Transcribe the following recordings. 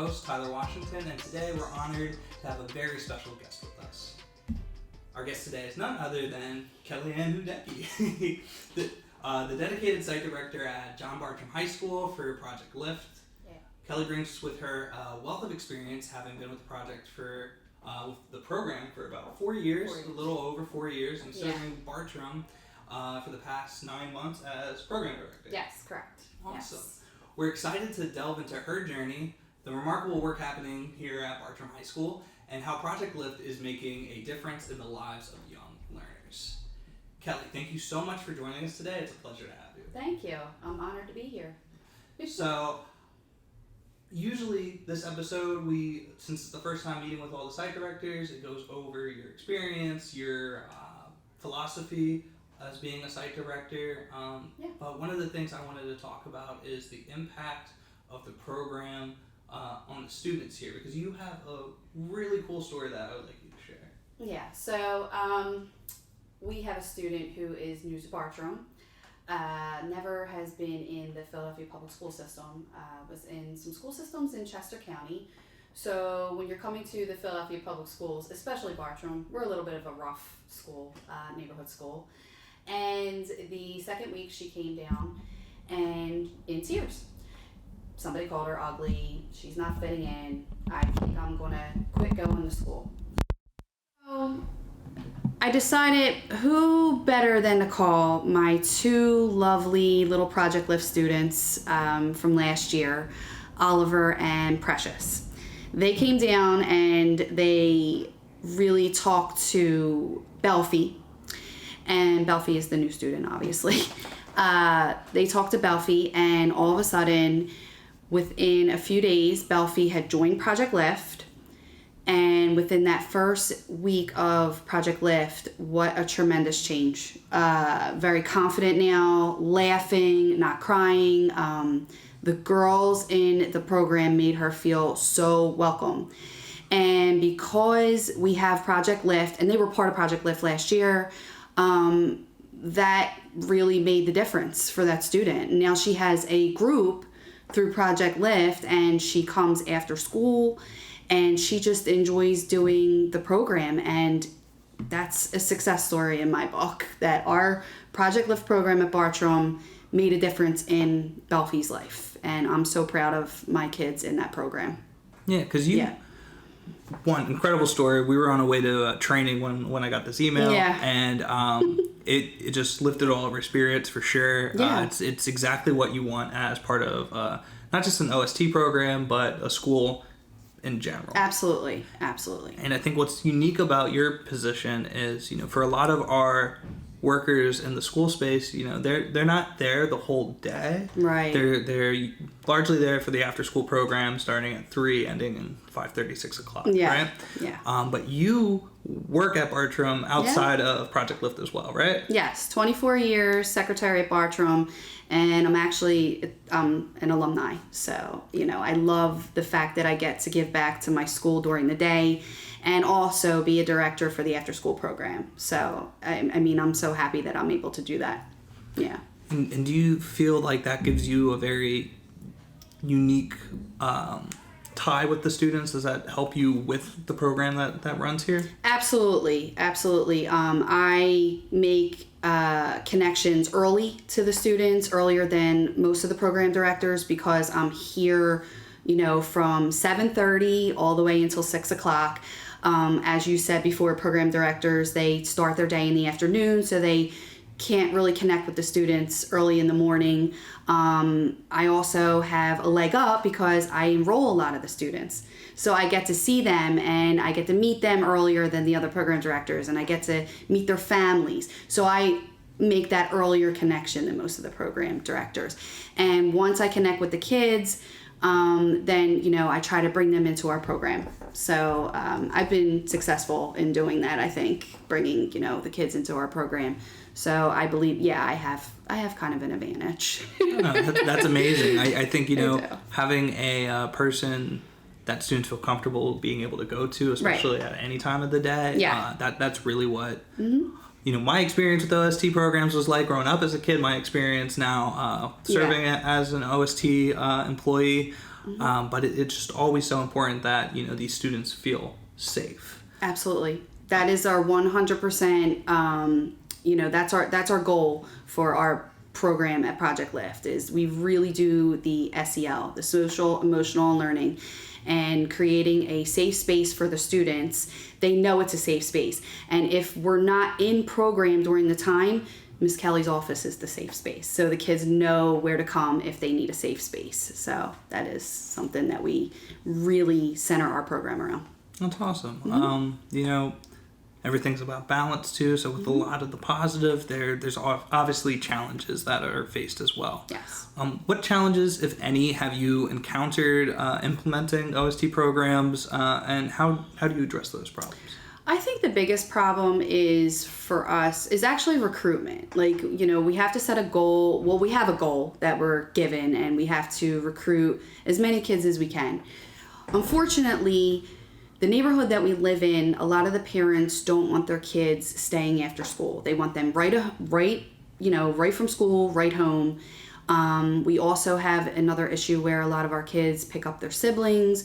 host, Tyler Washington, and today we're honored to have a very special guest with us. Our guest today is none other than Kellie the dedicated site director at John Bartram High School for Project LYFT. Yeah. Kellie brings with her a wealth of experience, having been with the project with the program for about 4 years, a little over 4 years, and serving Bartram for the past 9 months as program director. Yes, correct. Awesome. Yes. We're excited to delve into her journey, the remarkable work happening here at Bartram High School, and how Project LYFT is making a difference in the lives of young learners. Kellie, thank you so much for joining us today. It's a pleasure to have you. Thank you. I'm honored to be here. So, usually this episode, since it's the first time meeting with all the site directors, it goes over your experience, your philosophy as being a site director. But one of the things I wanted to talk about is the impact of the program on the students here, because you have a really cool story that I would like you to share. Yeah, so we have a student who is new to Bartram, never has been in the Philadelphia public school system, was in some school systems in Chester County. So when you're coming to the Philadelphia public schools, especially Bartram, we're a little bit of a rough school, neighborhood school. And the second week she came down and in tears. Somebody called her ugly, she's not fitting in, I think I'm gonna quit going to school. So I decided who better than to call my two lovely little Project LYFT students from last year, Oliver and Precious. They came down and they really talked to Belfie, and Belfie is the new student, obviously. They talked to Belfie, and all of a sudden, within a few days, Belfie had joined Project LYFT. And within that first week of Project LYFT, what a tremendous change. Very confident now, laughing, not crying. The girls in the program made her feel so welcome. And because we have Project LYFT, and they were part of Project LYFT last year, that really made the difference for that student. Now she has a group through Project LYFT, and she comes after school, and she just enjoys doing the program. And that's a success story in my book, that our Project LYFT program at Bartram made a difference in Belfie's life. And I'm so proud of my kids in that program. Yeah, because one incredible story. We were on our way to training when I got this email, and it just lifted all of our spirits for sure. Yeah. It's exactly what you want as part of not just an OST program, but a school in general. Absolutely. And I think what's unique about your position is, for a lot of our workers in the school space, they're not there the whole day. Right. They're largely there for the after school program, starting at 3, ending in 5:30, 6 o'clock. Yeah. Right. Yeah. But you work at Bartram outside of Project LYFT as well, right? Yes. 24 years, secretary at Bartram, and I'm actually an alumni. So I love the fact that I get to give back to my school during the day, and also be a director for the after-school program. So, I'm so happy that I'm able to do that. Yeah. And do you feel like that gives you a very unique tie with the students? Does that help you with the program that runs here? Absolutely. I make connections early to the students, earlier than most of the program directors, because I'm here, from 7:30 all the way until 6 o'clock. As you said before, program directors, they start their day in the afternoon, so they can't really connect with the students early in the morning. I also have a leg up because I enroll a lot of the students. So I get to see them, and I get to meet them earlier than the other program directors, and I get to meet their families. So I make that earlier connection than most of the program directors. And once I connect with the kids, then, I try to bring them into our program. So I've been successful in doing that, I think, bringing, the kids into our program. So I believe, I have kind of an advantage. That's amazing. I think, having a person that students feel comfortable being able to go to, especially at any time of the day, that's really what... Mm-hmm. My experience with OST programs was like growing up as a kid. My experience now serving as an OST employee, But it's just always so important that, you know, these students feel safe. Absolutely. That is our 100%, you know, that's our goal for our program at Project LYFT, is we really do the SEL, the social emotional learning, and creating a safe space for the students. They know it's a safe space. And if we're not in program during the time, Miss Kellie's office is the safe space. So the kids know where to come if they need a safe space. So that is something that we really center our program around. That's awesome. You know, everything's about balance too. So with a lot of the positive, there's obviously challenges that are faced as well. Yes. What challenges, if any, have you encountered implementing OST programs, and how do you address those problems? I think the biggest problem is for us is actually recruitment. Like, you know, we have to set a goal. Well, we have a goal that we're given, and we have to recruit as many kids as we can. Unfortunately, the neighborhood that we live in, a lot of the parents don't want their kids staying after school. They want them right from school, right home. We also have another issue where a lot of our kids pick up their siblings.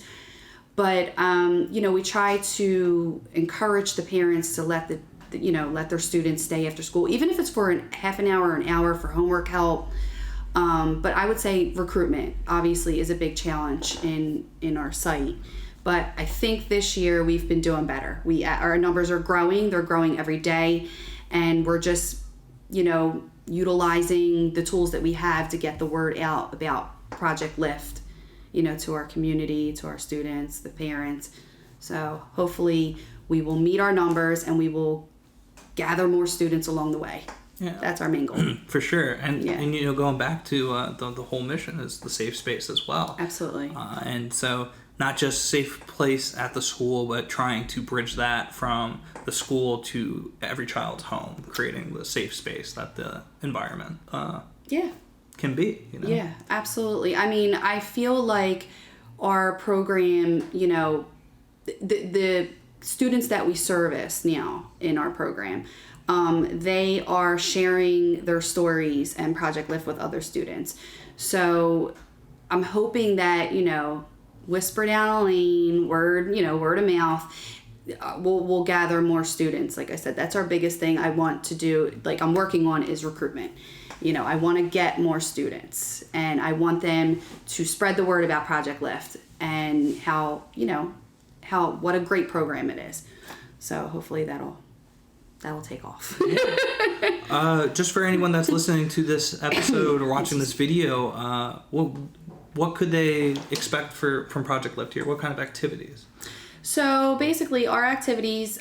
But, you know, we try to encourage the parents to let their students stay after school, even if it's for half an hour or an hour for homework help. But I would say recruitment, obviously, is a big challenge in our site. But I think this year we've been doing better. Our numbers are growing. They're growing every day. And we're just, you know, utilizing the tools that we have to get the word out about Project LYFT, you know, to our community, to our students, the parents. So hopefully we will meet our numbers and we will gather more students along the way. Yeah. That's our main goal. For sure. And you know, going back to the whole mission is the safe space as well. Absolutely. And so not just safe place at the school, but trying to bridge that from the school to every child's home, creating the safe space that the environment can be, you know? Yeah, absolutely. I mean, I feel like our program, you know, the students that we service now in our program, they are sharing their stories and Project LYFT with other students. So I'm hoping that, you know, whisper down a lane, word of mouth, we'll gather more students. Like I said, that's our biggest thing I want to do, like I'm working on, is recruitment. You know, I want to get more students, and I want them to spread the word about Project LYFT and what a great program it is. So hopefully that'll take off. Just for anyone that's listening to this episode or watching this video, what could they expect from Project LYFT here? What kind of activities? So basically our activities,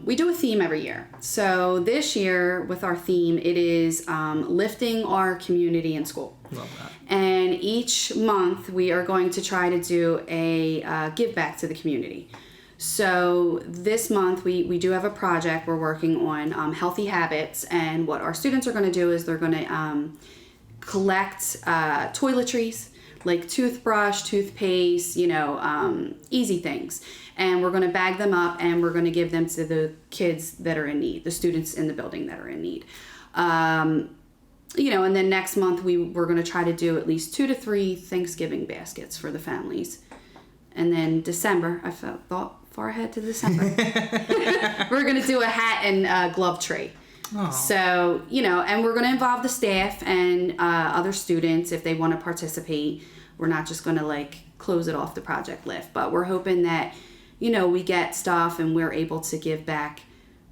we do a theme every year. So this year with our theme, it is lifting our community in school. Love that. And each month we are going to try to do a give back to the community. So this month we do have a project we're working on, healthy habits, and what our students are going to do is they're going to collect toiletries, like toothbrush, toothpaste, you know, easy things. And we're going to bag them up and we're going to give them to the kids that are in need, the students in the building that are in need. You know, and then next month we're going to try to do at least 2 to 3 Thanksgiving baskets for the families. And then December, I thought far ahead to December. We're going to do a hat and glove tray. Oh. So, you know, and we're going to involve the staff and other students if they want to participate. We're not just going to like close it off the Project LYFT, but we're hoping that, you know, we get stuff and we're able to give back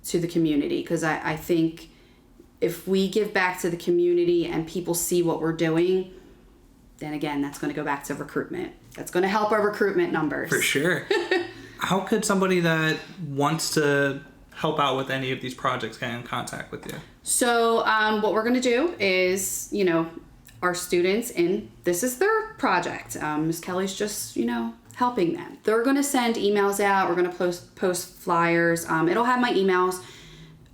to the community. Because I think if we give back to the community and people see what we're doing, then again, that's going to go back to recruitment. That's going to help our recruitment numbers. For sure. How could somebody that wants to help out with any of these projects get in contact with you? So what we're going to do is, you know, our students, and this is their project. Ms. Kellie's just, you know, helping them. They're going to send emails out. We're going to post flyers. It'll have my emails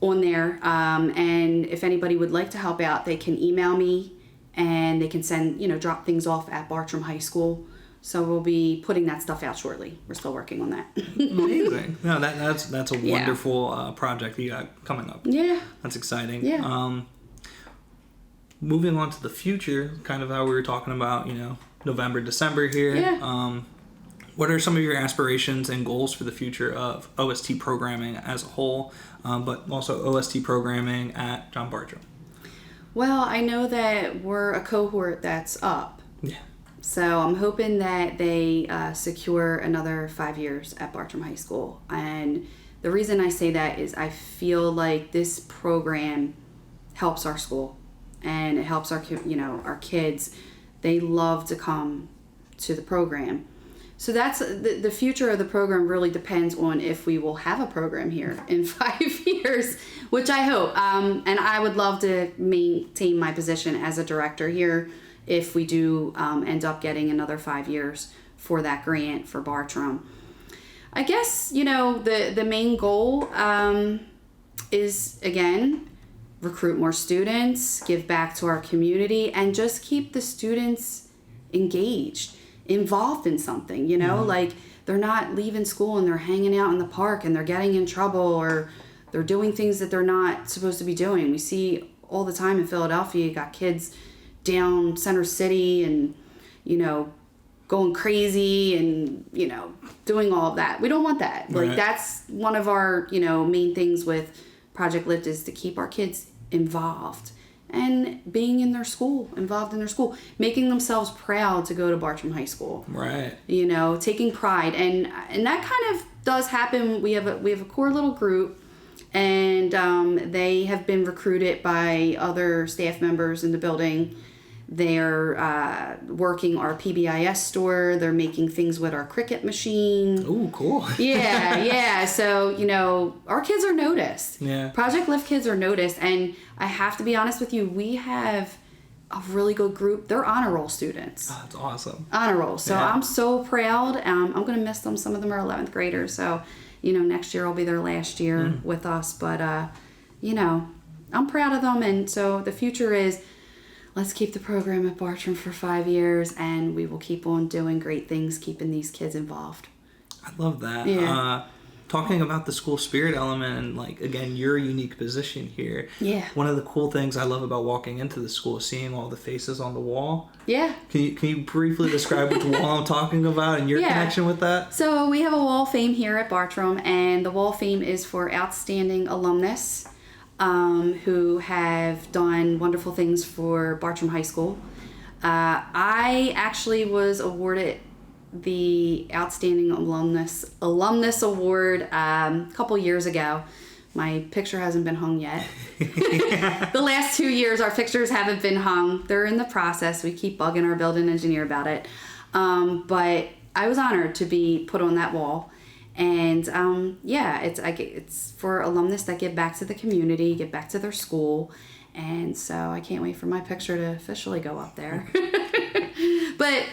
on there. And if anybody would like to help out, they can email me and they can send, you know, drop things off at Bartram High School. So we'll be putting that stuff out shortly. We're still working on that. Amazing. No, that's a wonderful project you got coming up. Yeah. That's exciting. Yeah. Moving on to the future, kind of how we were talking about, you know, November, December here. Yeah. What are some of your aspirations and goals for the future of OST programming as a whole, but also OST programming at John Bartram? Well, I know that we're a cohort that's up. Yeah. So I'm hoping that they secure another 5 years at Bartram High School. And the reason I say that is I feel like this program helps our school and it helps our kids. They love to come to the program. So that's the future of the program really depends on if we will have a program here in 5 years, which I hope. And I would love to maintain my position as a director here if we do end up getting another 5 years for that grant for Bartram. I guess, the main goal is, again, recruit more students, give back to our community, and just keep the students engaged, involved in something, like they're not leaving school and they're hanging out in the park and they're getting in trouble or they're doing things that they're not supposed to be doing. We see all the time in Philadelphia, you got kids down Center City and, going crazy and, doing all of that. We don't want that. Right. Like that's one of our, main things with Project LYFT is to keep our kids involved and being in their school, involved in their school, making themselves proud to go to Bartram High School. Right. Taking pride. And that kind of does happen. We have a core little group, and they have been recruited by other staff members in the building. They're working our PBIS store. They're making things with our Cricut machine. Ooh, cool. Yeah. So, our kids are noticed. Yeah. Project LYFT kids are noticed. And I have to be honest with you, we have a really good group. They're honor roll students. Oh, that's awesome. Honor roll. So yeah. I'm so proud. I'm going to miss them. Some of them are 11th graders. So, next year will be their last year with us. But, I'm proud of them. And so the future is, let's keep the program at Bartram for 5 years, and we will keep on doing great things, keeping these kids involved. I love that. Yeah. Talking about the school spirit element and, again, your unique position here. Yeah. One of the cool things I love about walking into the school is seeing all the faces on the wall. Yeah. Can you briefly describe which wall I'm talking about and your connection with that? So we have a wall of fame here at Bartram, and the wall of fame is for outstanding alumnus who have done wonderful things for Bartram High School. I actually was awarded the Outstanding Alumnus Award a couple years ago. My picture hasn't been hung yet. The last 2 years, our pictures haven't been hung. They're in the process. We keep bugging our building engineer about it. But I was honored to be put on that wall. And it's for alumnus that give back to the community, give back to their school. And so I can't wait for my picture to officially go up there. But,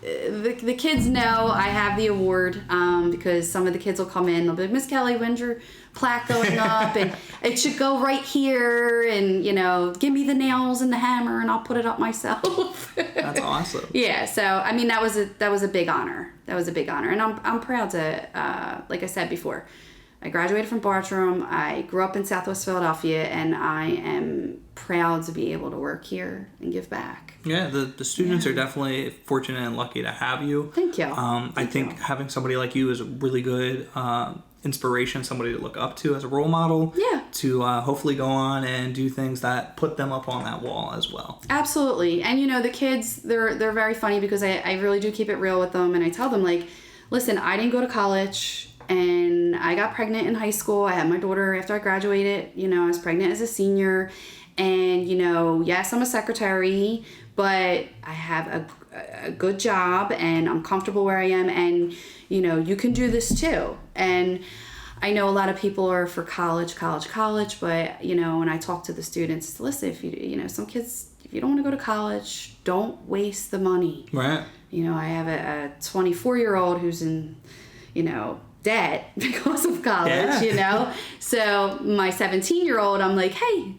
the kids know I have the award because some of the kids will come in. They'll be like, Miss Kellie, when's your plaque going up? And it should go right here. And, give me the nails and the hammer and I'll put it up myself. That's awesome. Yeah. So, that was a big honor. That was a big honor. And I'm proud to, like I said before, I graduated from Bartram. I grew up in Southwest Philadelphia, and I am proud to be able to work here and give back. Yeah, the students are definitely fortunate and lucky to have you. Thank you. I think having somebody like you is a really good inspiration, somebody to look up to as a role model. Yeah. To hopefully go on and do things that put them up on that wall as well. Absolutely. And the kids, they're very funny because I really do keep it real with them, and I tell them, listen, I didn't go to college and I got pregnant in high school. I had my daughter after I graduated. I was pregnant as a senior, and yes, I'm a secretary, but I have a good job and I'm comfortable where I am, and you can do this too. And I know a lot of people are for college, but when I talk to the students, listen, if some kids, if you don't want to go to college, don't waste the money. Right. I have a 24-year-old who's in debt because of college. So my 17-year-old, I'm like, hey,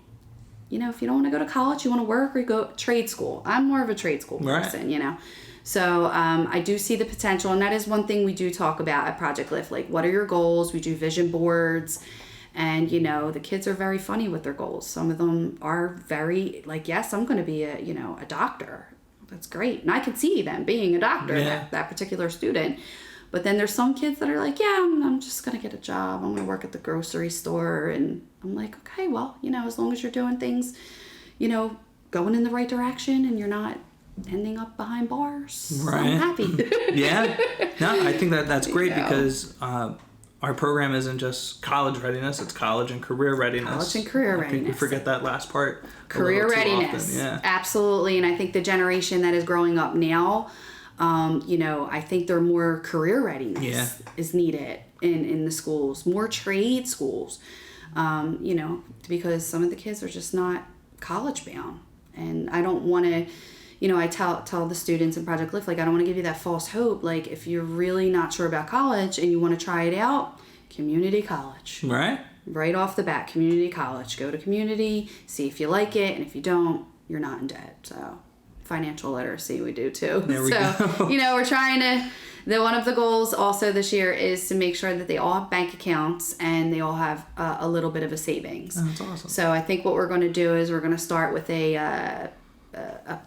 if you don't want to go to college, you want to work, or you go trade school. I'm more of a trade school person. So I do see the potential, and that is one thing we do talk about at Project LYFT. What are your goals? We do vision boards, and the kids are very funny with their goals. Some of them are very yes, I'm going to be a doctor. that's great. And I could see them being a doctor, that particular student. But then there's some kids that are like, yeah, I'm just going to get a job. I'm going to work at the grocery store. And I'm like, okay, well, as long as you're doing things, going in the right direction and you're not ending up behind bars, right. I'm happy. Yeah. No, I think that's great because our program isn't just college readiness, it's college and career readiness. College and career readiness. I think we forget that last part. Career readiness. Yeah. Absolutely. And I think the generation that is growing up now, I think there more career readiness is needed in the schools, more trade schools, because some of the kids are just not college bound. And I don't want to, I tell the students in Project LYFT, like, I don't want to give you that false hope. Like, if you're really not sure about college and you want to try it out, community college. Right. Right off the bat, community college. Go to community, see if you like it, and if you don't, you're not in debt. So, financial literacy we do too. There we go. We're trying to, one of the goals also this year is to make sure that they all have bank accounts and they all have a little bit of a savings. Oh, that's awesome. So I think what we're going to do is we're going to start with a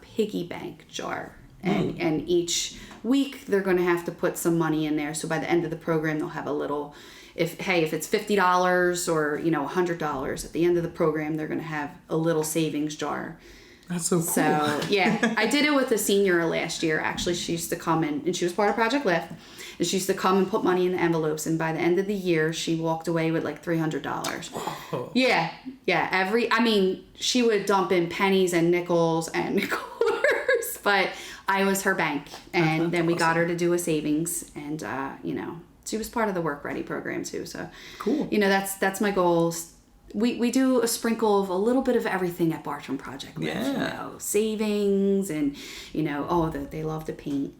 piggy bank jar. And each week they're going to have to put some money in there. So by the end of the program, they'll have a little, if it's $50 or, $100 at the end of the program, they're going to have a little savings jar. That's so cool. So, yeah, I did it with a senior last year. Actually, she used to come in, and she was part of Project LYFT, and she used to come and put money in the envelopes, and by the end of the year, she walked away with like $300. Oh. Yeah. She would dump in pennies and nickels and quarters, but I was her bank, and then we got her to do a savings, and, she was part of the Work Ready program too, so. Cool. That's my goals. We do a sprinkle of a little bit of everything at Bartram Project LYFT. Yeah. Savings and, they love to paint.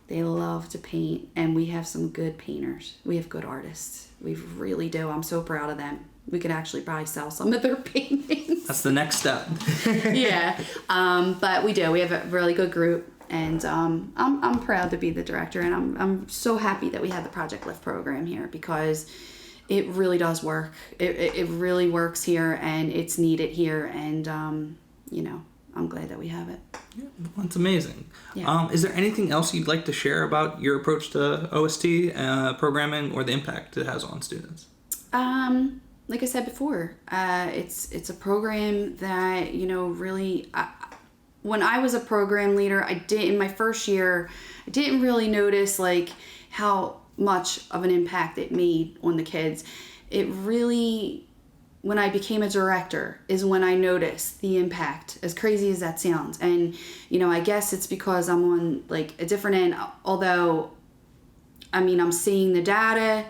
They love to paint, and we have some good painters. We have good artists. We really do. I'm so proud of them. We could actually probably sell some of their paintings. That's the next step. Yeah. But we do. We have a really good group, and I'm proud to be the director, and I'm so happy that we had the Project LYFT program here because it really does work. It really works here, and it's needed here, and I'm glad that we have it. Yeah, that's amazing. Yeah. Is there anything else you'd like to share about your approach to OST programming or the impact it has on students? Like I said before, it's a program that really. When I was a program leader, in my first year, I didn't really notice like how much of an impact it made on the kids. It really, when I became a director, is when I noticed the impact, as crazy as that sounds. And, I guess it's because I'm on like a different end, although, I'm seeing the data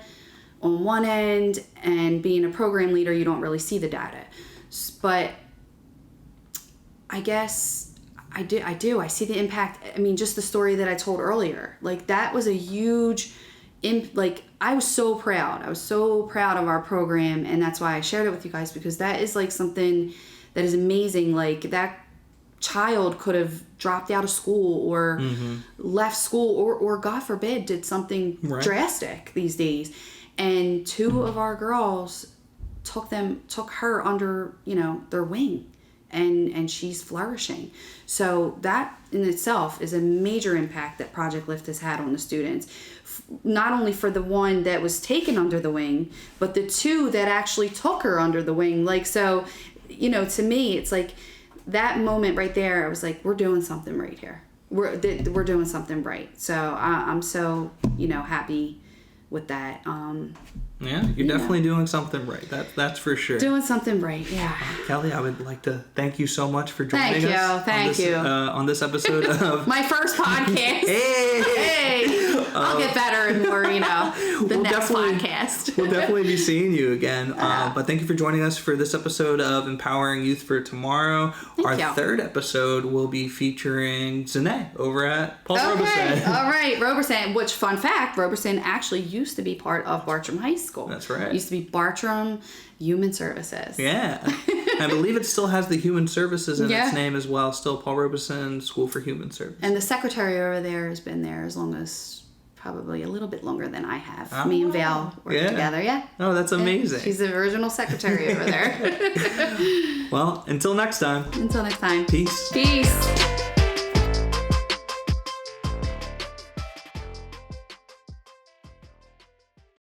on one end, and being a program leader, you don't really see the data. But I guess I do. I see the impact. Just the story that I told earlier, like that was a huge I was so proud. I was so proud of our program, and that's why I shared it with you guys, because that is like something that is amazing. Like that child could have dropped out of school or left school or God forbid did something drastic these days, and two of our girls took her under their wing, and she's flourishing. So that in itself is a major impact that Project LYFT has had on the students. Not only for the one that was taken under the wing, but the two that actually took her under the wing. Like, so, to me, it's like that moment right there, I was like, we're doing something right here. We're doing something right. So I'm so, happy with that. Yeah, you're definitely doing something right. That's for sure. Doing something right, yeah. Kelly, I would like to thank you so much for joining us. Thank you. On this episode of my first podcast. Hey! I'll get better and more, next podcast. We'll definitely be seeing you again. But thank you for joining us for this episode of Empowering Youth for Tomorrow. Our third episode will be featuring Zanae over at Paul Robeson. All right, Robeson, which, fun fact, Robeson actually used to be part of Bartram High School. That's right. It used to be Bartram Human Services. Yeah. I believe it still has the Human Services in its name as well. Still Paul Robeson School for Human Services. And the secretary over there has been there as long as, probably a little bit longer than I have. Me and Val worked together, Oh, that's amazing. She's the original secretary over there. Well, until next time. Until next time. Peace. Peace.